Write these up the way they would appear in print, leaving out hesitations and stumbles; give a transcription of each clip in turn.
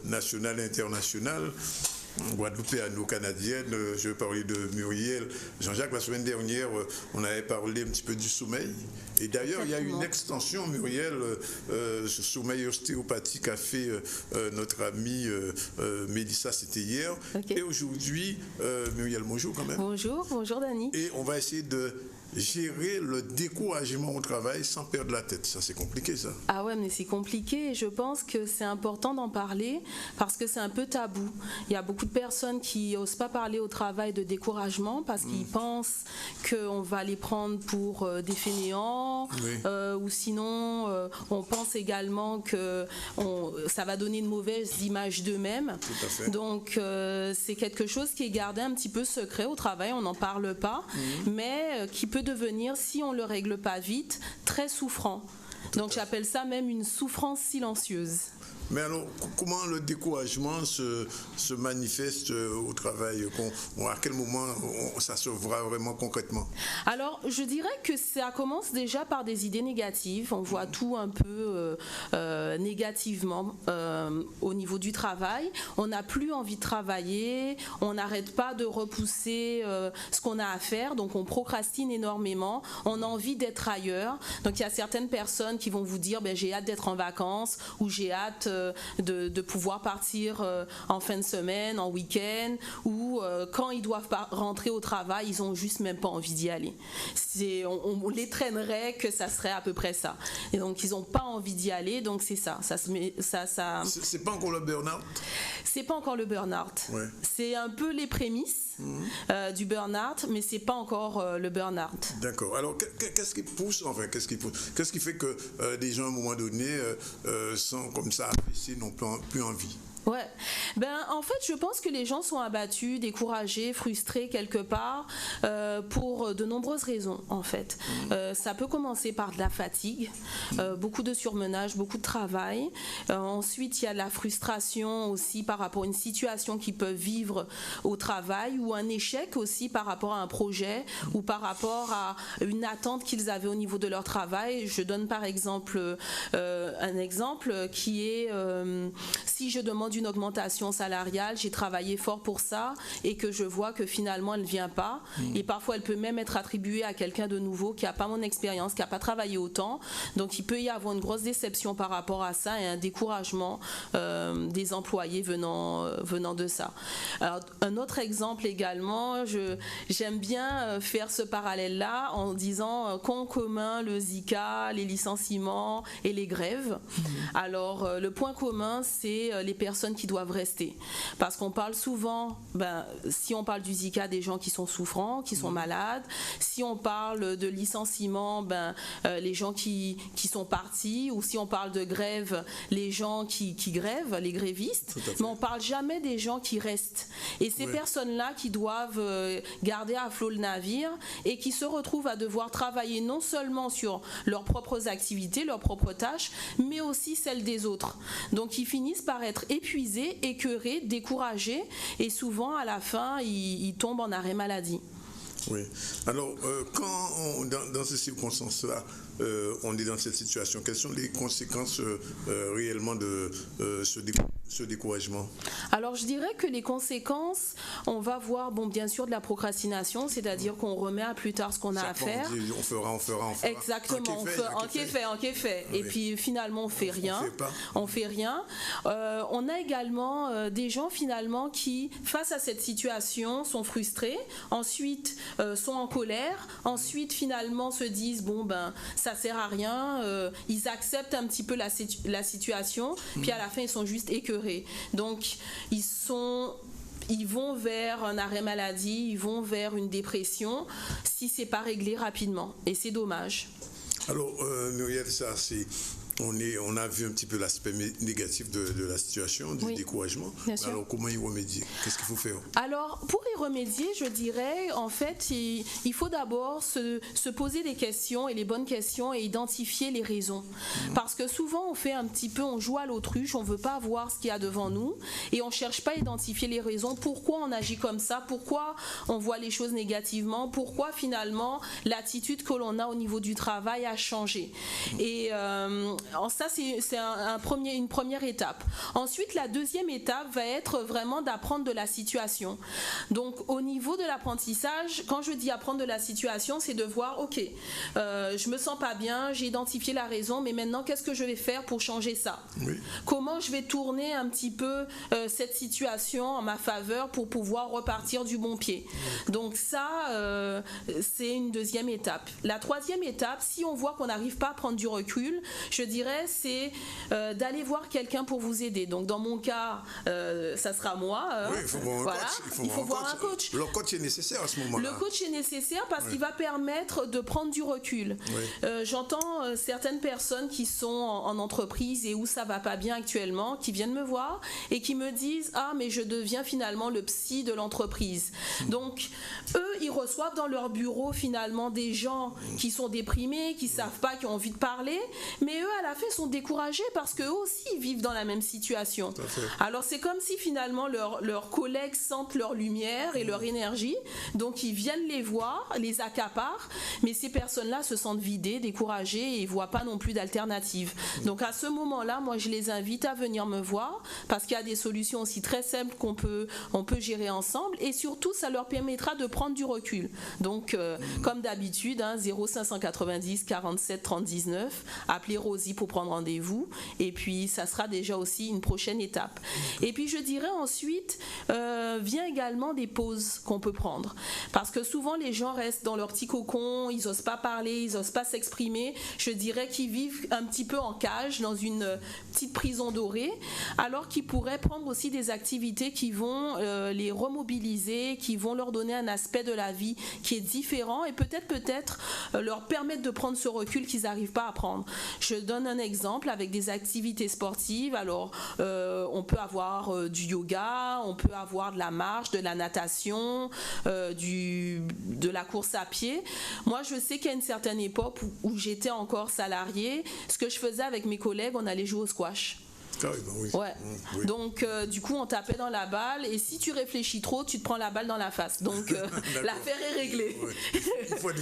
nationale et internationale. Guadeloupéano-canadienne, je vais parler de Muriel Jean-Jacques. La semaine dernière, on avait parlé un petit peu du sommeil. Et d'ailleurs, il y a une extension, Muriel, ce sommeil ostéopathique a fait notre amie Mélissa, c'était hier. Okay. Et aujourd'hui, Muriel, bonjour quand même. Bonjour Dani. Et on va essayer de gérer le découragement au travail sans perdre la tête. Ça, c'est compliqué, ça. Ah ouais, mais c'est compliqué et je pense que c'est important d'en parler parce que c'est un peu tabou. Il y a beaucoup de personnes qui n'osent pas parler au travail de découragement parce qu'ils pensent qu'on va les prendre pour des fainéants ou sinon on pense également que ça va donner une mauvaise image d'eux-mêmes. Tout à fait. Donc c'est quelque chose qui est gardé un petit peu secret au travail, on n'en parle pas, mais qui peut devenir, si on ne le règle pas vite, très souffrant. Donc j'appelle ça même une souffrance silencieuse. Mais alors, comment le découragement se manifeste au travail? À quel moment ça se voit vraiment concrètement? Alors, je dirais que ça commence déjà par des idées négatives. On voit tout un peu négativement au niveau du travail. On n'a plus envie de travailler, on n'arrête pas de repousser ce qu'on a à faire, donc on procrastine énormément, on a envie d'être ailleurs. Donc il y a certaines personnes qui vont vous dire j'ai hâte d'être en vacances ou j'ai hâte de pouvoir partir en fin de semaine, en week-end, ou quand ils doivent rentrer au travail, ils n'ont juste même pas envie d'y aller. On les traînerait que ça serait à peu près ça. Et donc ils n'ont pas envie d'y aller, donc c'est ça. C'est pas encore le burn-out? C'est pas encore le burn-out. Ouais. C'est un peu les prémices du burn-out, mais c'est pas encore le burn-out. D'accord. Alors qu'est-ce qui pousse, qu'est-ce qui fait que des gens à un moment donné sont comme ça affaissés, n'ont plus envie? Ouais. En fait, je pense que les gens sont abattus, découragés, frustrés quelque part pour de nombreuses raisons, en fait. Ça peut commencer par de la fatigue, beaucoup de surmenage, beaucoup de travail. Ensuite, il y a de la frustration aussi par rapport à une situation qu'ils peuvent vivre au travail ou un échec aussi par rapport à un projet ou par rapport à une attente qu'ils avaient au niveau de leur travail. Je donne par exemple un exemple qui est si je demande une augmentation salariale, j'ai travaillé fort pour ça et que je vois que finalement elle ne vient pas et parfois elle peut même être attribuée à quelqu'un de nouveau qui n'a pas mon expérience, qui n'a pas travaillé autant, donc il peut y avoir une grosse déception par rapport à ça et un découragement des employés venant de ça. Alors, un autre exemple également, j'aime bien faire ce parallèle-là en disant qu'ont en commun le Zika, les licenciements et les grèves. Alors le point commun, c'est les personnes qui doivent rester. Parce qu'on parle souvent, si on parle du Zika, des gens qui sont souffrants, qui sont malades. Si on parle de licenciement, les gens qui sont partis. Ou si on parle de grève, les gens qui grèvent, les grévistes. Mais on ne parle jamais des gens qui restent. Et ces personnes-là qui doivent garder à flot le navire et qui se retrouvent à devoir travailler non seulement sur leurs propres activités, leurs propres tâches, mais aussi celles des autres. Donc ils finissent par être épuisés, écœurés, découragés et souvent à la fin ils tombent en arrêt maladie. Oui. Alors quand dans ces circonstances-là on est dans cette situation, quelles sont les conséquences réellement de ce découragement? Alors je dirais que les conséquences, on va voir bien sûr de la procrastination, c'est-à-dire qu'on remet à plus tard ce qu'on a à faire. On fera. Exactement, en fait. Et puis finalement on fait rien. On fait rien. On a également des gens finalement qui, face à cette situation, sont frustrés, ensuite sont en colère, ensuite finalement se disent ça sert à rien, ils acceptent un petit peu la situation, puis à la fin ils sont juste écœurés. Donc ils vont vers un arrêt maladie, ils vont vers une dépression si c'est pas réglé rapidement et c'est dommage. Alors Muriel, ça c'est on a vu un petit peu l'aspect négatif de la situation, du découragement. Alors, comment y remédier? Qu'est-ce qu'il faut faire? Alors, pour y remédier, je dirais, en fait, il faut d'abord se poser des questions et les bonnes questions et identifier les raisons. Parce que souvent, on joue à l'autruche, on ne veut pas voir ce qu'il y a devant nous et on ne cherche pas à identifier les raisons. Pourquoi on agit comme ça? Pourquoi on voit les choses négativement? Pourquoi finalement l'attitude que l'on a au niveau du travail a changé? Et ça, c'est une première étape. Ensuite, la deuxième étape va être vraiment d'apprendre de la situation. Donc, au niveau de l'apprentissage, quand je dis apprendre de la situation, c'est de voir, ok, je me sens pas bien, j'ai identifié la raison, mais maintenant, qu'est-ce que je vais faire pour changer ça? Oui. Comment je vais tourner un petit peu cette situation en ma faveur pour pouvoir repartir du bon pied? Donc ça, c'est une deuxième étape. La troisième étape, si on voit qu'on n'arrive pas à prendre du recul, je dirais, c'est d'aller voir quelqu'un pour vous aider. Donc dans mon cas, ça sera moi. Oui, il faut voir un coach. Il faut voir un coach. Le coach est nécessaire à ce moment-là. Le coach est nécessaire parce qu'il va permettre de prendre du recul. Oui. J'entends certaines personnes qui sont en entreprise et où ça va pas bien actuellement, qui viennent me voir et qui me disent « Ah, mais je deviens finalement le psy de l'entreprise. » Donc, eux, ils reçoivent dans leur bureau finalement des gens qui sont déprimés, qui savent pas, qui ont envie de parler, mais eux, à la fin, sont découragés parce qu'eux aussi, ils vivent dans la même situation. Alors, c'est comme si finalement leurs collègues sentent leur lumière et leur énergie, donc ils viennent les voir, les accaparent, mais ces personnes-là se sentent vidées, découragées et ils voient pas non plus d'alternative. Donc, à ce moment-là, moi, je les invite à venir me voir parce qu'il y a des solutions aussi très simples qu'on peut gérer ensemble et surtout, ça leur permettra de prendre du recul. Donc, comme d'habitude, 0590 47 30 19, appelez Rosie pour prendre rendez-vous et puis ça sera déjà aussi une prochaine étape. Et puis, je dirais ensuite, vient également des pauses qu'on peut prendre parce que souvent, les gens restent dans leur petit cocon, ils n'osent pas parler, ils n'osent pas s'exprimer. Je dirais qu'ils vivent un petit peu en cage, dans une petite prison dorée, alors qu'ils pourraient prendre aussi des activités qui vont les remobiliser, qui vont leur donner un aspect de la vie qui est différent et peut-être leur permettre de prendre ce recul qu'ils n'arrivent pas à prendre. Je donne un exemple avec des activités sportives. Alors, on peut avoir du yoga, on peut avoir de la marche, de la natation, de la course à pied. Moi, je sais qu'à une certaine époque où j'étais encore salariée, ce que je faisais avec mes collègues, on allait jouer au squash. Oui. Ouais. Oui. Donc, du coup, on tapait dans la balle et si tu réfléchis trop, tu te prends la balle dans la face. Donc, l'affaire est réglée. Oui. Il faut être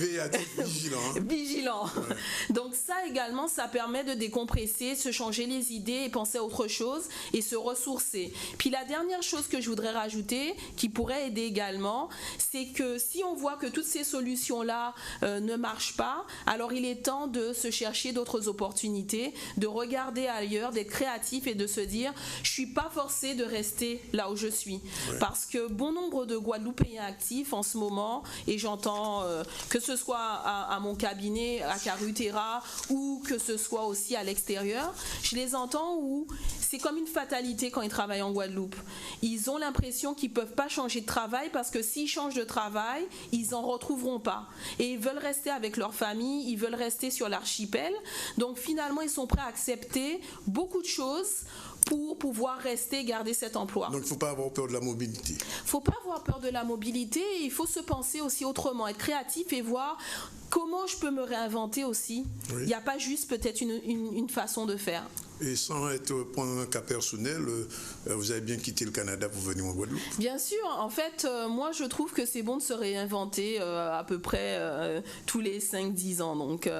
vigilant. Vigilant. Ouais. Donc, ça également, ça permet de décompresser, se changer les idées et penser à autre chose et se ressourcer. Puis, la dernière chose que je voudrais rajouter, qui pourrait aider également, c'est que si on voit que toutes ces solutions-là ne marchent pas, alors il est temps de se chercher d'autres opportunités, de regarder ailleurs, d'être créatif et de se dire, je suis pas forcée de rester là où je suis. Ouais. Parce que bon nombre de Guadeloupéens actifs en ce moment, et j'entends que ce soit à mon cabinet, à Carutera, ou que ce soit aussi à l'extérieur, je les entends où c'est comme une fatalité quand ils travaillent en Guadeloupe. Ils ont l'impression qu'ils peuvent pas changer de travail parce que s'ils changent de travail, ils en retrouveront pas. Et ils veulent rester avec leur famille, ils veulent rester sur l'archipel. Donc finalement, ils sont prêts à accepter beaucoup de choses pour pouvoir rester et garder cet emploi. Donc il ne faut pas avoir peur de la mobilité. Il ne faut pas avoir peur de la mobilité, il faut se penser aussi autrement, être créatif et voir comment je peux me réinventer aussi. Oui. Il n'y a pas juste peut-être une façon de faire. Et sans être prendre un cas personnel, vous avez bien quitté le Canada pour venir en Guadeloupe? Bien sûr. En fait, moi, je trouve que c'est bon de se réinventer à peu près tous les 5-10 ans. Donc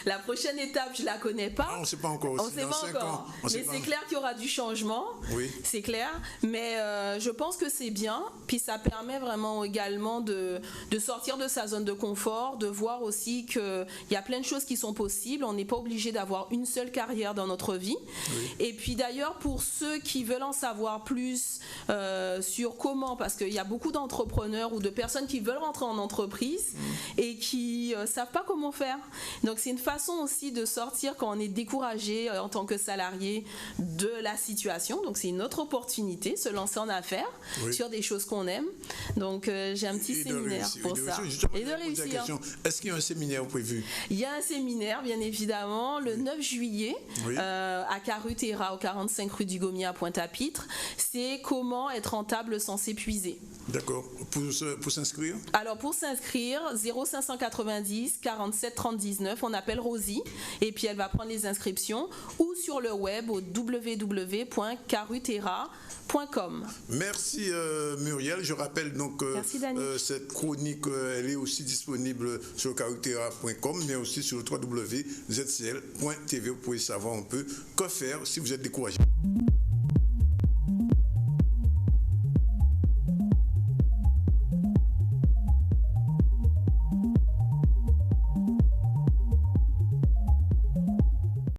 la prochaine étape, je ne la connais pas. Ah, on ne sait pas encore. On ne sait pas encore. Mais c'est clair qu'il y aura du changement. Oui. C'est clair. Mais je pense que c'est bien. Puis ça permet vraiment également de sortir de sa zone de confort, de voir aussi qu'il y a plein de choses qui sont possibles. On n'est pas obligé d'avoir une seule carrière dans notre vie. Oui. Et puis d'ailleurs, pour ceux qui veulent en savoir plus sur comment, parce qu'il y a beaucoup d'entrepreneurs ou de personnes qui veulent rentrer en entreprise et qui ne savent pas comment faire. Donc c'est une façon aussi de sortir quand on est découragé en tant que salarié de la situation. Donc c'est une autre opportunité, se lancer en affaires sur des choses qu'on aime. Donc j'ai un petit séminaire pour ça. Et de réussir. Est-ce qu'il y a un séminaire prévu? Il y a un séminaire, bien évidemment, le 9 juillet. Oui. À Carutera, au 45 rue du Gommier à Pointe-à-Pitre. C'est comment être rentable sans s'épuiser. D'accord. Pour s'inscrire? Alors pour s'inscrire, 0590 47 30 19, on appelle Rosie et puis elle va prendre les inscriptions ou sur le web au www.carutera.com. Merci Muriel. Je rappelle donc cette chronique, elle est aussi disponible sur carutera.com mais aussi sur le www.zcl.tv. Vous pouvez savoir un peu quoi faire si vous êtes découragé.